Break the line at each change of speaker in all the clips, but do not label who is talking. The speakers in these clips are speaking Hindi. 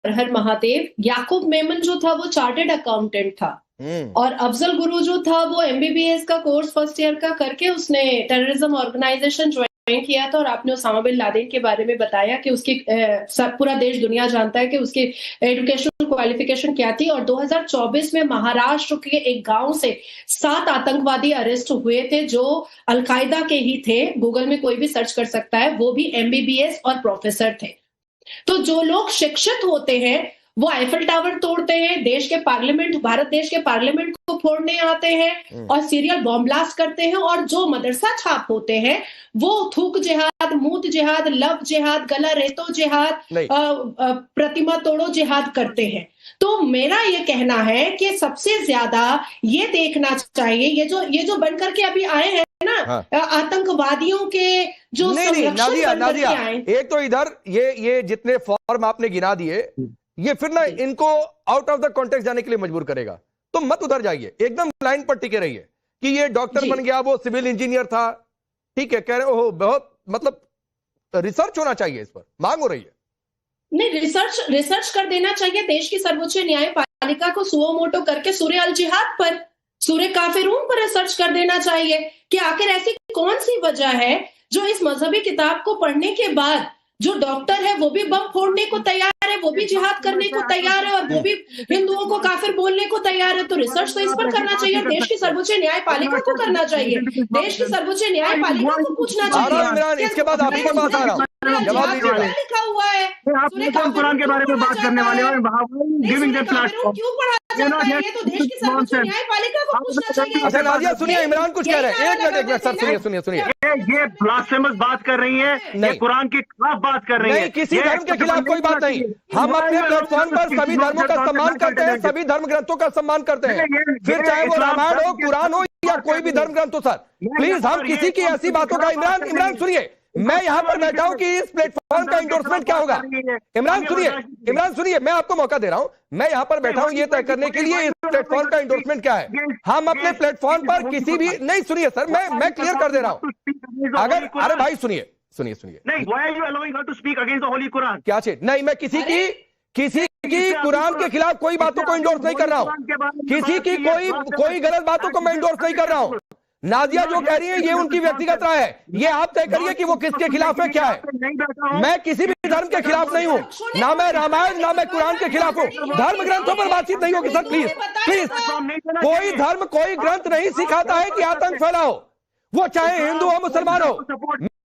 हर महादेव। याकूब मेमन जो था वो चार्टेड अकाउंटेंट था, और अफजल गुरु जो था वो एमबीबीएस का कोर्स फर्स्ट ईयर का करके उसने टेररिज्म ऑर्गेनाइजेशन ज्वाइन किया था। और आपने उसामा बिन लादेन के बारे में बताया कि उसकी पूरा देश दुनिया जानता है कि उसकी एजुकेशनल क्वालिफिकेशन क्या थी। और 2024 में महाराष्ट्र के एक गांव से 7 आतंकवादी अरेस्ट हुए थे जो अलकायदा के ही थे। गूगल में कोई भी सर्च कर सकता है, वो भी एमबीबीएस और प्रोफेसर थे। तो जो लोग शिक्षित होते हैं वो आईफल टावर तोड़ते हैं, देश के पार्लियामेंट, भारत देश के पार्लियामेंट को फोड़ने आते हैं और सीरियल बॉम्ब ब्लास्ट करते हैं। और जो मदरसा छाप होते हैं वो थूक जिहाद, मूत जिहाद, लव जिहाद, गला रेतो जिहाद, प्रतिमा तोड़ो जिहाद करते हैं। तो मेरा ये कहना है कि सबसे ज्यादा ये देखना चाहिए, ये जो बनकर के अभी आए हैं ना, आतंकवादियों के जो
नादिया, एक तो इधर ये जितने फॉर्म आपने गिना दिए, ये फिर ना इनको आउट ऑफ द कॉन्टेक्स्ट जाने के लिए मजबूर करेगा। तो मत उधर जाइए, एकदम लाइन पर टिके रहिए कि ये डॉक्टर बन गया, वो सिविल इंजीनियर था, ठीक है, कह रहे हो बहुत, मतलब रिसर्च होना चाहिए, इस पर मांग हो रही है।
नहीं, रिसर्च कर देना चाहिए। देश की सर्वोच्च न्यायपालिका को सुओ मोटो करके सूर्य अल जिहाद पर, सूर्य काफिरून पर रिसर्च कर देना चाहिए कि आखिर ऐसी कौन सी वजह है जो इस मजहबी किताब को पढ़ने के बाद जो डॉक्टर है वो भी बम फोड़ने को तैयार है, वो भी जिहाद करने को तैयार है, और वो भी हिंदुओं को काफिर बोलने को तैयार है। तो रिसर्च तो इस पर करना चाहिए, देश की सर्वोच्च न्यायपालिका को करना चाहिए, देश की सर्वोच्च न्यायपालिका को पूछना चाहिए।
इसके बाद आपकी बात आ रहा हूँ, जवाब दीजिए।
लिखा हुआ है,
कुरान के बारे में बात करने वाले हैं,
क्यों पढ़ा जाता है? ये तो देश की सर्वोच्च न्यायपालिका को पूछना चाहिए।
अच्छा नादिया सुनिए, इमरान कुछ कह रहे हैं, एक मिनट सर, सुनिए।
ये ब्लास्फेमस बात कर रही है, ये कुरान के खिलाफ बात कर रही है।
नहीं, किसी धर्म के खिलाफ कोई बात नहीं। हम अपने प्लेटफॉर्म पर सभी धर्मों का सम्मान करते हैं, सभी धर्म ग्रंथों का सम्मान करते हैं, फिर चाहे वो रामायण हो, कुरान हो या कोई भी धर्म ग्रंथ हो। सर प्लीज, हम किसी की ऐसी बातों का, इमरान सुनिए, मैं यहां पर बैठा हूं कि इस प्लेटफॉर्म का इंडोर्समेंट क्या होगा। इमरान सुनिए, मैं आपको मौका दे रहा हूं, मैं यहां पर बैठा हूं ये तय करने के लिए इस प्लेटफॉर्म का इंडोर्समेंट क्या है। हम अपने प्लेटफॉर्म पर किसी भी, नहीं सुनिए सर, मैं क्लियर कर दे रहा हूं। अगर, अरे भाई सुनिए,
नहीं, why are you allowing her to speak against the holy Quran?
क्या चीज? नहीं, मैं किसी की कुरान के खिलाफ कोई बातों को इंडोर्स नहीं कर रहा हूं, किसी की कोई गलत बातों को मैं इंडोर्स नहीं कर रहा हूं। नादिया जो कह रही है ये उनकी व्यक्तिगत राय है, ये आप तय करिए कि वो किसके खिलाफ है, क्या है। मैं किसी भी धर्म के खिलाफ नहीं हूं, ना मैं रामायण ना मैं कुरान के खिलाफ हूं। धर्म ग्रंथों पर बातचीत नहीं होगी सर, प्लीज। कोई धर्म, कोई ग्रंथ नहीं सिखाता है कि आतंक फैलाओ, वो चाहे हिंदू हो मुसलमान हो।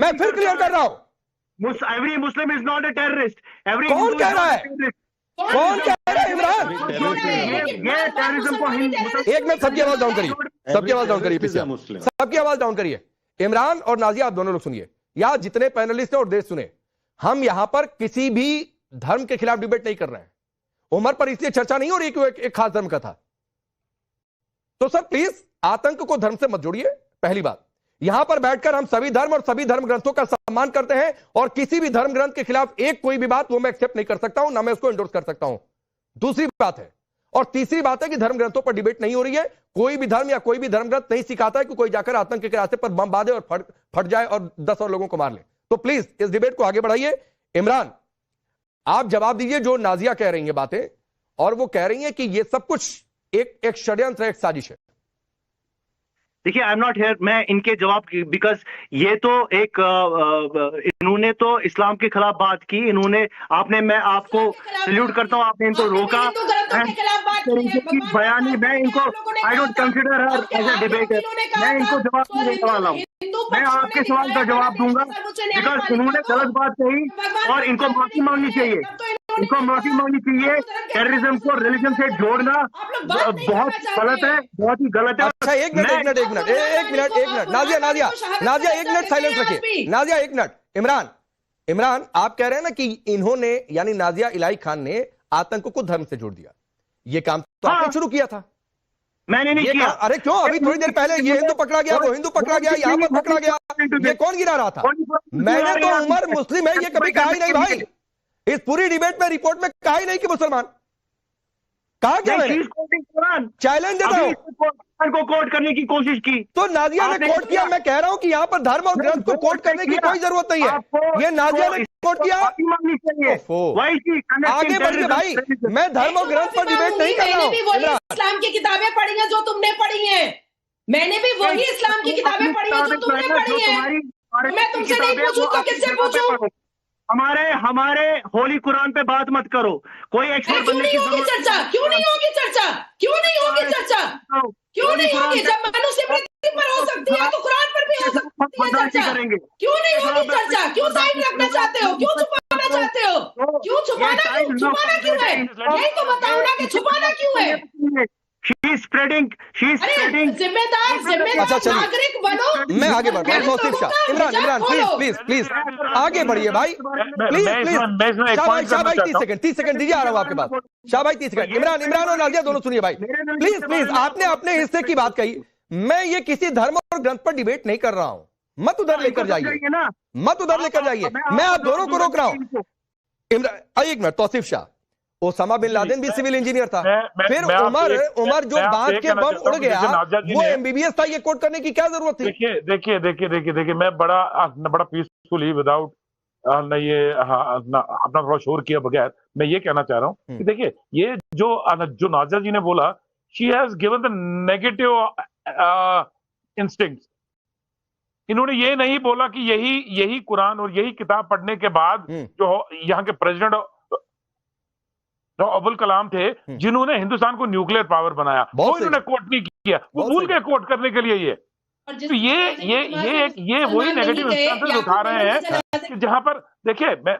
मैं फिर क्लियर कर रहा हूं,
every Muslim is not a terrorist.
कौन कह रहा है? कौन कह रहा है? इमरान, एक मिनट, सबकी आवाज डाउन करिए, सबकी आवाज डाउन करिए, पीछे सबकी आवाज डाउन करिए। इमरान और नाजिया, आप दोनों लोग सुनिए, या जितने पैनलिस्ट हैं और देश सुने, हम यहां पर किसी भी धर्म के खिलाफ डिबेट नहीं कर रहे हैं। उमर पर इसलिए चर्चा नहीं हो रही कि एक खास धर्म का था। तो सर प्लीज, आतंक को धर्म से मत जोड़िए। पहली बात, यहां पर बैठकर हम सभी धर्म और सभी धर्म ग्रंथों का सम्मान करते हैं, और किसी भी धर्म ग्रंथ के खिलाफ एक कोई भी बात वो मैं एक्सेप्ट नहीं कर सकता हूं, ना मैं उसको एंडोर्स कर सकता हूं। दूसरी बात है, और तीसरी बात है कि धर्म ग्रंथों पर डिबेट नहीं हो रही है। कोई भी धर्म या कोई भी धर्म ग्रंथ नहीं सिखाता है कि कोई जाकर आतंक के रास्ते पर बम बांधे और फट जाए और 10 और लोगों को मार ले। तो प्लीज इस डिबेट को आगे बढ़ाइए। इमरान, आप जवाब दीजिए जो नाजिया कह रही है बातें, और वो कह रही है कि ये सब कुछ एक षड्यंत्र है, एक साजिश है।
देखिए, आई एम नॉट हियर, मैं इनके जवाब, बिकॉज ये तो एक इन्होंने तो इस्लाम के खिलाफ बात की, इन्होंने, आपने, मैं आपको सल्यूट करता हूँ, आपने इनको रोका बयानी। मैं इनको, I don't consider her as a debater, मैं इनको जवाब नहीं देने वाला हूँ। मैं आपके सवाल का जवाब दूंगा, बिकॉज इन्होंने गलत बात कही और इनको माफी मांगनी चाहिए, इनको माफी मांगनी चाहिए। टेररिज्म को रिलीजन से जोड़ना बहुत गलत है, बहुत ही गलत है।
अच्छा, एक मिनट, नाजिया एक मिनट साइलेंस रखिए। नाजिया एक मिनट। इमरान, आप कह रहे हैं ना कि इन्होंने, यानी नाजिया इलाही खान ने आतंक को धर्म से जोड़ दिया। ये काम तो आपने शुरू किया था।
मैंने नहीं किया।
अरे क्यों? अभी थोड़ी देर पहले ये हिंदू पकड़ा गया, वो हिंदू पकड़ा गया, यहाँ पर पकड़ा गया, ये कौन गिरा रहा था? मैंने तो उमर मुस्लिम है ये कभी कहा ही नहीं भाई। इस पूरी डिबेट में, रिपोर्ट में कहा ही नहीं कि मुसलमान। कहा क्या मैंने? चैलेंज देता हूं,
को कोट करने की कोशिश की।
तो नाजिया ने कोट किया, मैं कह रहा हूं कि यहाँ पर धर्म और ग्रंथ को कोट करने की कोई जरूरत नहीं है। ये नाजिया ने कोट किया, आगे बढ़िए भाई, मैं धर्म और ग्रंथ पर डिबेट नहीं कर रहा हूँ।
इस्लाम की किताबें पढ़ी हैं जो तुमने पढ़ी हैं, मैंने भी वही इस्लाम की किताबें पढ़ी हैं जो तुमने पढ़ी हैं। मैं तुमसे नहीं पूछूं तो किससे पूछूं?
हमारे होली कुरान पे बात मत करो। कोई एक्सपर्ट
क्यों नहीं होगी चर्चा? क्यों नहीं होगी चर्चा? क्यों नहीं होगी चर्चा? क्यों नहीं होगी? जब मनुस्मृति पर हो सकती है तो कुरान पर भी हो सकती है चर्चा। क्यों नहीं होगी चर्चा? क्यों साइड रखना चाहते हो? क्यों छुपाना चाहते हो? क्यों छुपाना क्यों है? यही तो बताओ ना कि छुपाना क्यों है? जिम्मेदार नागरिक बनो।
मैं आगे बढ़ रहा हूँ। तौसीफ शाह, इमरान प्लीज आगे बढ़िए भाई, प्लीज। शाह भाई 30 सेकंड दीजिए, आ रहा हूँ आपके पास। शाह भाई 30 सेकंड। इमरान और नाजिया दोनों सुनिए भाई, प्लीज। आपने अपने हिस्से की बात कही, मैं ये किसी धर्म और ग्रंथ पर डिबेट नहीं कर रहा हूं। मत उधर लेकर जाइए, मैं आप दोनों को रोक रहा हूं। एक मिनट, Tauseef Shah, Osama bin Laden भी सिविल इंजीनियर था, फिर उमर जो बांध के बम उड़ गया वो एमबीबीएस था, ये कोट करने की क्या जरूरत थी?
देखिए मैं बड़ा पीसफुल ही विदाउट अपना थोड़ा शोर किए बगैर मैं ये कहना चाह रहा हूँ कि देखिए ये जो नाजिया जी ने बोला, she has given the negative instincts. इन्होंने ये नहीं बोला कि यही कुरान और यही किताब पढ़ने के बाद जो यहाँ के प्रेसिडेंट अब्दुल कलाम थे जिन्होंने हिंदुस्तान को न्यूक्लियर पावर बनाया, वो इन्होंने कोट नहीं किया, वो भूल गए कोट करने के लिए। तो ये वही नेगेटिव इंस्टेंसेस उठा रहे हैं जहां पर देखिए मैं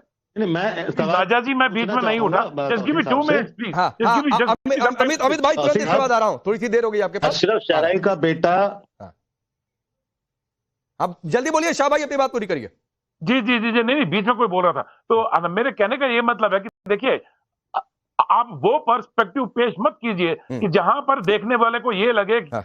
राजा जी मैं बीच में नहीं उठा। Just give me 2 minutes please.
Amit भाई तुरंत इसके बाद आ रहा हूं, थोड़ी सी देर हो गई आपके पास।
अशरफ शहराई का बेटा,
आप जल्दी बोलिए शाह भाई, अपनी बात पूरी करिए।
जी नहीं बीच में कोई बोल रहा था। तो मेरे कहने का ये मतलब है कि देखिए आप वो पर्सपेक्टिव पेश मत कीजिए कि जहां पर देखने वाले को ये लगे कि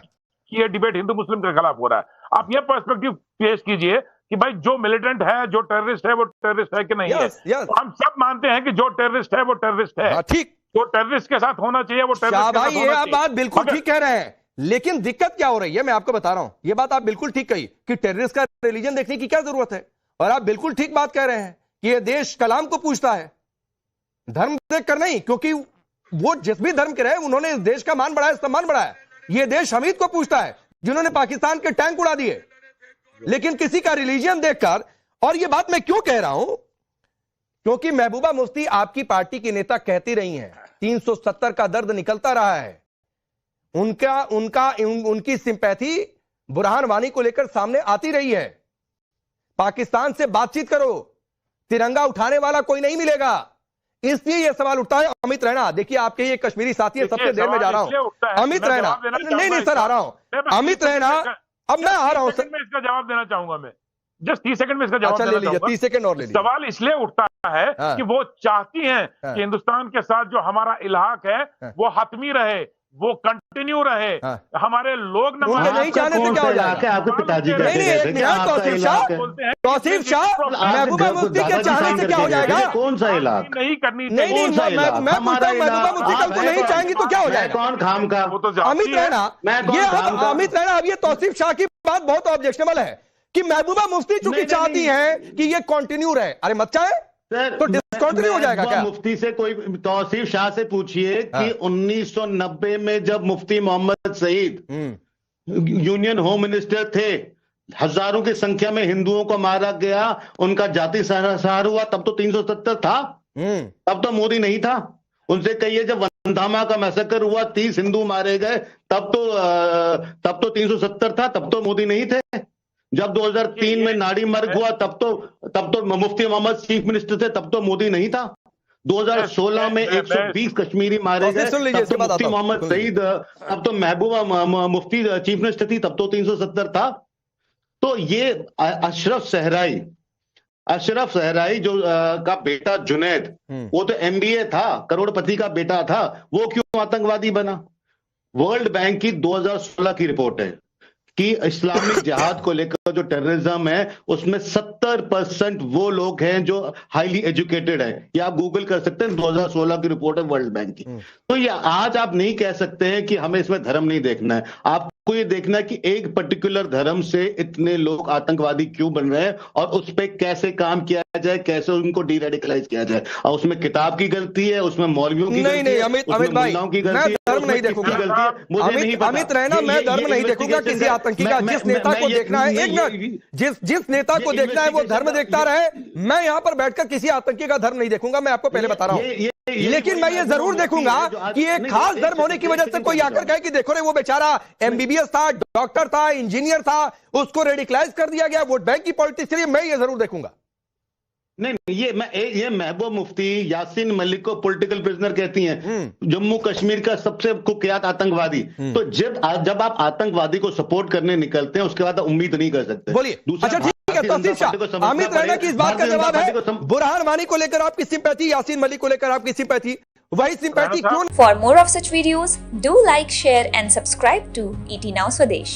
ये डिबेट हिंदू मुस्लिम के खिलाफ हो रहा है। आप ये पर्सपेक्टिव पेश कीजिए कि भाई जो मिलिटेंट है, जो टेररिस्ट है, वो टेररिस्ट है कि नहीं है।
तो
हम सब मानते हैं कि जो टेररिस्ट है वो टेररिस्ट है,
ठीक,
जो टेररिस्ट के साथ होना चाहिए वो टेररिस्ट
भाई, ये आप बात बिल्कुल ठीक कह रहे हैं, लेकिन दिक्कत क्या हो रही है मैं आपको बता रहा हूं। ये बात आप बिल्कुल ठीक कही कि टेररिस्ट का रिलीजन देखने की क्या जरूरत है, और आप बिल्कुल ठीक बात कह रहे हैं कि ये देश कलाम को पूछता है, धर्म देखकर नहीं, क्योंकि वो जिस भी धर्म के रहे उन्होंने इस देश का मान बढ़ाया, सम्मान बढ़ाया। ये देश हमीद को पूछता है जिन्होंने पाकिस्तान के टैंक उड़ा दिए, लेकिन किसी का रिलीजन देखकर। और ये बात मैं क्यों कह रहा हूं, क्योंकि महबूबा मुफ्ती आपकी पार्टी की नेता कहती रही हैं 370 का दर्द निकलता रहा है, उनकी सिंपैथी बुरहान वानी को लेकर सामने आती रही है। पाकिस्तान से बातचीत करो, तिरंगा उठाने वाला कोई नहीं मिलेगा। इसलिए यह सवाल उठता है। अमित रैना, देखिए आपके ये कश्मीरी साथी है, सबसे देर में जा रहा हूं। अमित रैना, नहीं सर, आ रहा हूं। अमित रैना, अब मैं आ रहा हूं सर,
इसका जवाब देना चाहूंगा मैं, जस्ट 30 सेकंड में इसका जवाब
ले लीजिए, 30 सेकंड और ले लीजिए।
सवाल इसलिए उठता है कि वो चाहती हैं कि हिंदुस्तान के साथ जो हमारा इलाहाक है वो हतमी रहे, वो कंटिन्यू रहे। हमारे लोग
नहीं चाहने से क्या हो जाएगा?
आपके पिताजी
तौसीफ शाह, महबूबा मुफ्ती के चाहने से क्या हो जाएगा?
कौन सा इलाका
नहीं करनी?
नहीं, मैं पूछता हूं, महबूबा मुफ्ती कल को नहीं चाहेंगी तो क्या हो जाएगा?
कौन खाम का?
अमित रैना, अमित रैना, अब ये तौसीफ शाह की बात बहुत ऑब्जेक्शनल है कि महबूबा मुफ्ती चूंकि चाहती हैं कि ये कंटिन्यू रहे। अरे मत चाहे तो डिस्कंटिन्यू हो जाएगा क्या?
मुफ्ती से कोई, तौसीफ शाह से पूछिए कि 1990 में जब Mufti Mohammad Sayeed union home minister थे, हजारों की संख्या में हिंदुओं को मारा गया, उनका जाति संहार हुआ, तब तो 370 था, तब तो मोदी नहीं था। उनसे कहिए जब वंधामा का मैसेकर हुआ, 30 हिंदू मारे गए, तब तो 370 था, तब तो मोदी नहीं थे। जब 2003 में नाड़ी मर्ग हुआ, तब तो मुफ्ती मोहम्मद चीफ मिनिस्टर थे, तब तो मोदी नहीं था। 2016 में 120 कश्मीरी मारे गए, तब तो मुफ्ती मोहम्मद सईद, तब तो महबूबा मुफ्ती चीफ मिनिस्टर थी, तब तो 370 था। तो ये अशरफ सहराई जो का बेटा जुनैद, वो तो MBA था, करोड़पति का बेटा था, वो क्यों आतंकवादी बना? वर्ल्ड बैंक की 2016 की रिपोर्ट है कि इस्लामिक जिहाद को लेकर जो टेररिज्म है उसमें 70% वो लोग हैं जो हाईली एजुकेटेड हैं। ये आप गूगल कर सकते हैं, 2016 की रिपोर्ट है वर्ल्ड बैंक की। तो ये आज आप नहीं कह सकते हैं कि हमें इसमें धर्म नहीं देखना है। आप को ये देखना है कि एक पर्टिकुलर धर्म से इतने लोग आतंकवादी क्यों बन रहे हैं और उस पे कैसे काम किया जाए, कैसे उनको डीरेडिकलाइज किया जाए। और उसमें किताब की गलती है, उसमें मौलवियों की गलती है,
अमित भाई,
मैं
धर्म नहीं देखूंगा। अमित रहना, मैं धर्म नहीं देखूंगा किसी आतंकी का। जिस नेता को देखना है, एक मिनट, जिस नेता को देखना है वो धर्म देखता रहे। मैं यहां पर बैठकर किसी आतंकी का धर्म नहीं देखूंगा, मैं आपको पहले बता रहा हूं। लेकिन मैं ये जरूर देखूंगा कि एक खास धर्म होने की वजह से कोई आकर कहे कि देखो रे वो बेचारा एमबीबीएस था, डॉक्टर था, इंजीनियर था, उसको रेडिकलाइज कर दिया गया वोट बैंक की पॉलिटिक्स के लिए। मैं ये जरूर देखूंगा।
नहीं, ये महबूब मुफ्ती यासीन मलिक को पॉलिटिकल प्रिजनर कहती हैं, जम्मू कश्मीर का सबसे कुख्यात आतंकवादी। तो जब आप आतंकवादी को सपोर्ट करने निकलते हैं, उसके बाद आप उम्मीद नहीं कर सकते।
बोलिए। अच्छा ठीक है, तौसीफ शाह, अमित रैना की इस बात का जवाब है, बुरहान वानी को लेकर आपकी सिंपैथी, यासीन मलिक को लेकर आपकी सिंपैथी, वही सिंपैथी क्यों?
For more of such videos, do like, share and subscribe to ET Now Swadesh.